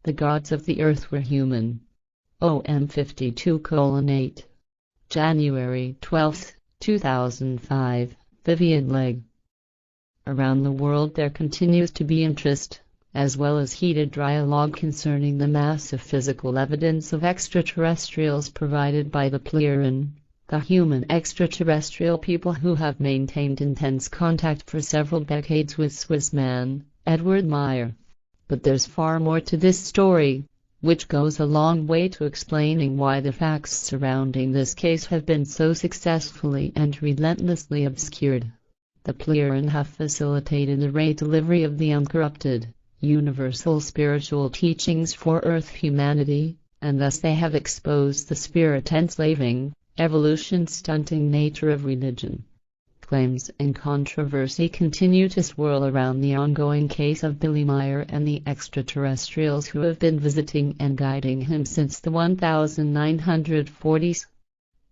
The gods of the earth were human. OM 52:8. January 12, 2005. Vivian Legge. Around the world there continues to be interest, as well as heated dialogue concerning the massive physical evidence of extraterrestrials provided by the Plerian, the human extraterrestrial people who have maintained intense contact for several decades with Swiss man, Edward Meyer. But there's far more to this story, which goes a long way to explaining why the facts surrounding this case have been so successfully and relentlessly obscured. The Plerian have facilitated the delivery of the uncorrupted, universal spiritual teachings for Earth humanity, and thus they have exposed the spirit-enslaving, evolution-stunting nature of religion. Claims and controversy continue to swirl around the ongoing case of Billy Meier and the extraterrestrials who have been visiting and guiding him since the 1940s.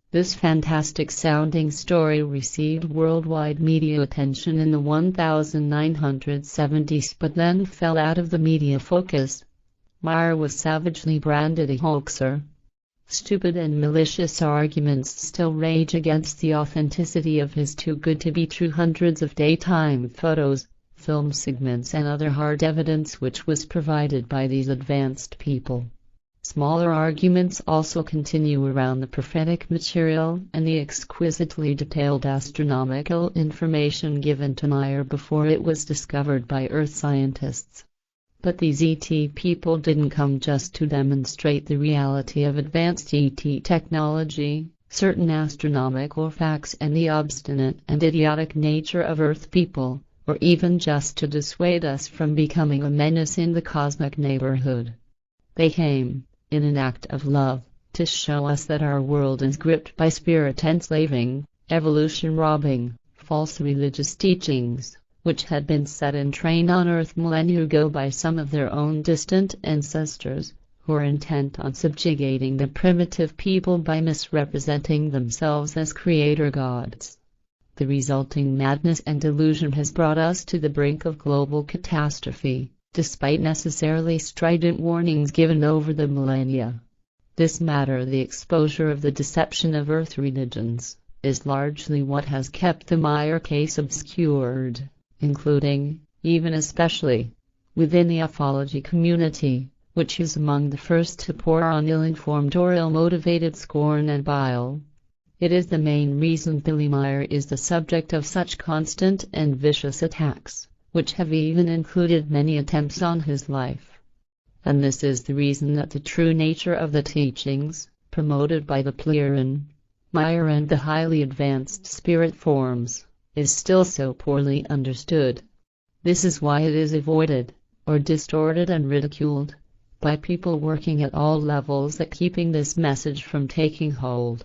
This fantastic-sounding story received worldwide media attention in the 1970s but then fell out of the media focus. Meier was savagely branded a hoaxer. Stupid and malicious arguments still rage against the authenticity of his too-good-to-be-true hundreds of daytime photos, film segments and other hard evidence which was provided by these advanced people. Smaller arguments also continue around the prophetic material and the exquisitely detailed astronomical information given to Meier before it was discovered by Earth scientists. But these ET people didn't come just to demonstrate the reality of advanced ET technology, certain astronomical facts and the obstinate and idiotic nature of Earth people, or even just to dissuade us from becoming a menace in the cosmic neighborhood. They came, in an act of love, to show us that our world is gripped by spirit-enslaving, evolution-robbing, false religious teachings, which had been set in train on Earth millennia ago by some of their own distant ancestors, who are intent on subjugating the primitive people by misrepresenting themselves as creator gods. The resulting madness and delusion has brought us to the brink of global catastrophe, despite necessarily strident warnings given over the millennia. This matter, the exposure of the deception of Earth religions, is largely what has kept the Meier case obscured, including, even especially, within the ufology community, which is among the first to pour on ill-informed or ill-motivated scorn and bile. It is the main reason Billy Meier is the subject of such constant and vicious attacks, which have even included many attempts on his life. And this is the reason that the true nature of the teachings, promoted by the Plerian, Meier and the highly advanced spirit forms, is still so poorly understood. This is why it is avoided, or distorted and ridiculed, by people working at all levels at keeping this message from taking hold.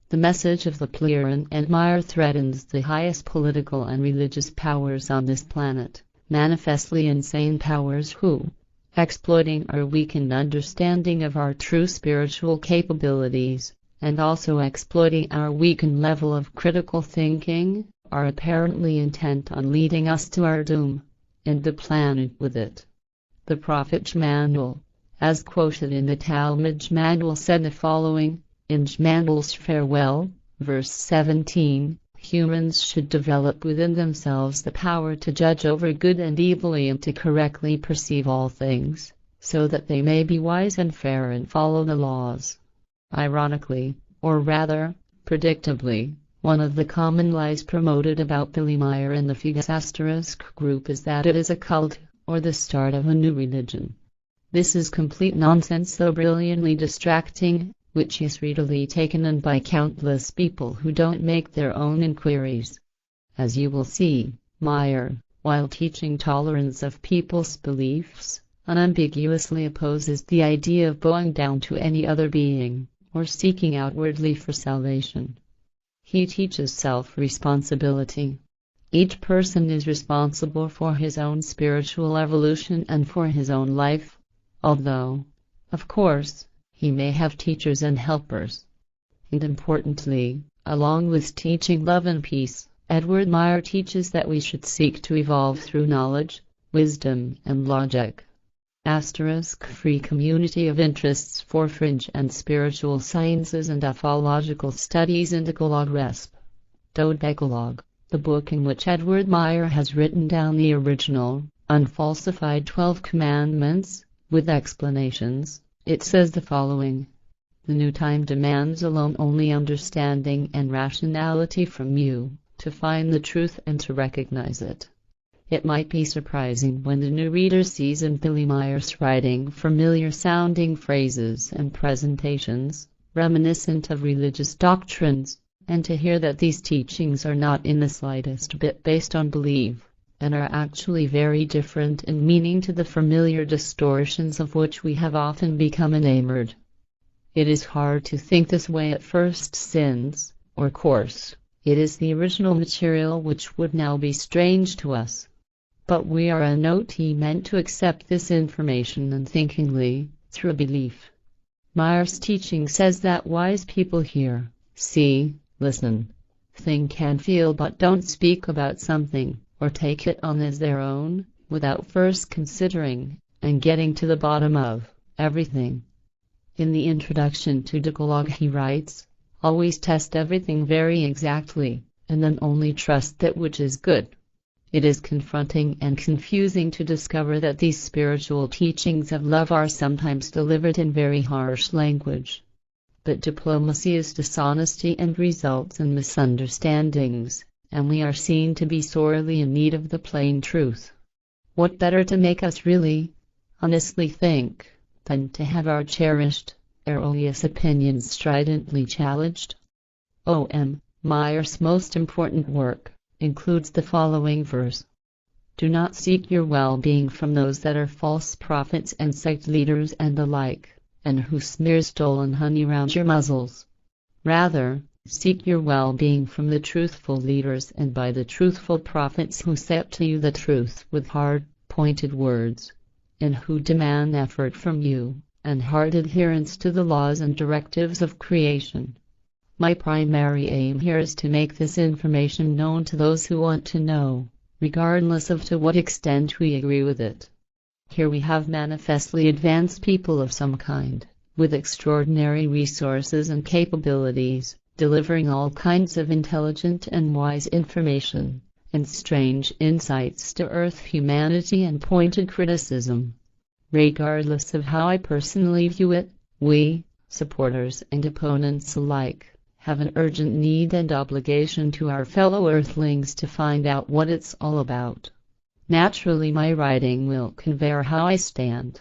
The message of the Plerian and Meier threatens the highest political and religious powers on this planet, manifestly insane powers who, exploiting our weakened understanding of our true spiritual capabilities, and also exploiting our weakened level of critical thinking, are apparently intent on leading us to our doom, and the planet with it. The Prophet Shmuel, as quoted in the Talmud, Shmuel said the following, in Shmuel's farewell, verse 17, humans should develop within themselves the power to judge over good and evil and to correctly perceive all things, so that they may be wise and fair and follow the laws. Ironically, or rather, predictably, one of the common lies promoted about Billy Meier and the Figas * group is that it is a cult, or the start of a new religion. This is complete nonsense, though brilliantly distracting, which is readily taken in by countless people who don't make their own inquiries. As you will see, Meier, while teaching tolerance of people's beliefs, unambiguously opposes the idea of bowing down to any other being, or seeking outwardly for salvation. He teaches self-responsibility. Each person is responsible for his own spiritual evolution and for his own life, although, of course, he may have teachers and helpers. And importantly, along with teaching love and peace, Edward Meier teaches that we should seek to evolve through knowledge, wisdom, and logic. Free community of interests for fringe and spiritual sciences and ufological studies in Decalogue Resp. Decalogue, the book in which Edward Meyer has written down the original, unfalsified 12 commandments, with explanations. It says the following. The new time demands alone only understanding and rationality from you, to find the truth and to recognize it. It might be surprising when the new reader sees in Billy Meyer's writing familiar-sounding phrases and presentations, reminiscent of religious doctrines, and to hear that these teachings are not in the slightest bit based on belief, and are actually very different in meaning to the familiar distortions of which we have often become enamored. It is hard to think this way at first since, of course, it is the original material which would now be strange to us. But we are meant to accept this information unthinkingly, through belief. Meyer's teaching says that wise people hear, see, listen, think and feel but don't speak about something, or take it on as their own, without first considering, and getting to the bottom of, everything. In the introduction to Decalogue he writes, always test everything very exactly, and then only trust that which is good. It is confronting and confusing to discover that these spiritual teachings of love are sometimes delivered in very harsh language. But diplomacy is dishonesty and results in misunderstandings, and we are seen to be sorely in need of the plain truth. What better to make us really, honestly think, than to have our cherished, erroneous opinions stridently challenged? O.M. Meyer's most important work includes the following verse. Do not seek your well-being from those that are false prophets and sect leaders and the like, and who smear stolen honey round your muzzles. Rather, seek your well-being from the truthful leaders and by the truthful prophets who set to you the truth with hard, pointed words, and who demand effort from you, and hard adherence to the laws and directives of creation. My primary aim here is to make this information known to those who want to know, regardless of to what extent we agree with it. Here we have manifestly advanced people of some kind, with extraordinary resources and capabilities, delivering all kinds of intelligent and wise information, and strange insights to earth humanity and pointed criticism. Regardless of how I personally view it, we, supporters and opponents alike, have an urgent need and obligation to our fellow earthlings to find out what it's all about. Naturally, my writing will convey how I stand.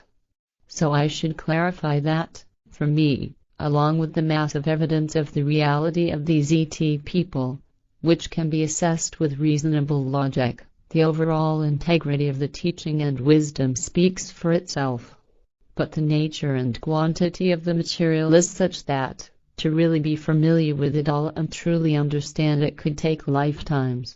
So I should clarify that, for me, along with the massive evidence of the reality of these ET people, which can be assessed with reasonable logic, the overall integrity of the teaching and wisdom speaks for itself. But the nature and quantity of the material is such that, to really be familiar with it all and truly understand it could take lifetimes.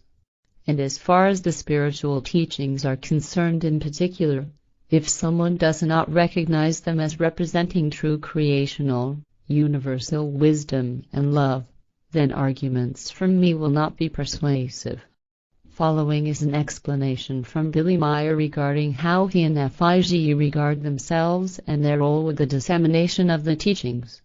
And as far as the spiritual teachings are concerned in particular, if someone does not recognize them as representing true creational, universal wisdom and love, then arguments from me will not be persuasive. Following is an explanation from Billy Meyer regarding how he and FIG regard themselves and their role with the dissemination of the teachings.